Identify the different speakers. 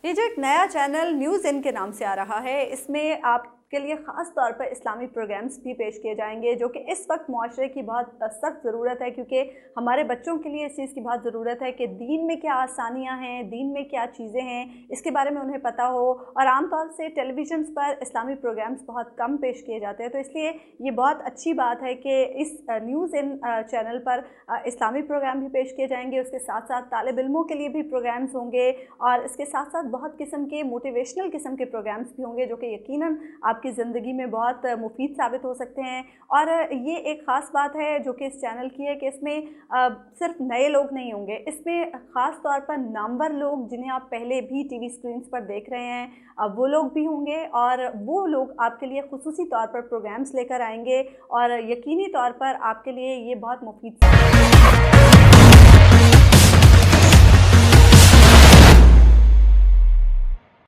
Speaker 1: ये जो एक नया चैनल न्यूज़ इन के नाम से आ रहा है, इसमें आपके लिए ख़ास तौर पर इस्लामी प्रोग्राम्स भी पेश किए जाएंगे, जो कि इस वक्त माशरे की बहुत सख्त ज़रूरत है, क्योंकि हमारे बच्चों के लिए इस चीज़ की बहुत ज़रूरत है कि दीन में क्या आसानियाँ हैं, दीन में क्या चीज़ें हैं, इसके बारे में उन्हें पता हो। और आमतौर से टेलीविज़न पर इस्लामी प्रोग्राम्स बहुत कम पेश किए जाते हैं, तो इसलिए ये बहुत अच्छी बात है कि इस न्यूज़ इन चैनल पर इस्लामी प्रोग्राम भी पेश किए जाएंगे। उसके साथ साथ तालिब इल्मों के लिए भी प्रोग्राम्स होंगे और इसके साथ साथ बहुत किस्म के मोटिवेशनल किस्म के प्रोग्राम्स भी होंगे, जो कि यकीनन आपकी ज़िंदगी में बहुत मुफीद साबित हो सकते हैं। और ये एक ख़ास बात है जो कि इस चैनल की है कि इसमें सिर्फ नए लोग नहीं होंगे, इसमें ख़ास तौर पर नामवर लोग जिन्हें आप पहले भी टीवी स्क्रीन्स पर देख रहे हैं, वो लोग भी होंगे और वो लोग आपके लिए खुसूसी तौर पर प्रोग्राम्स लेकर आएंगे और यकीनी तौर पर आपके लिए ये बहुत मुफीद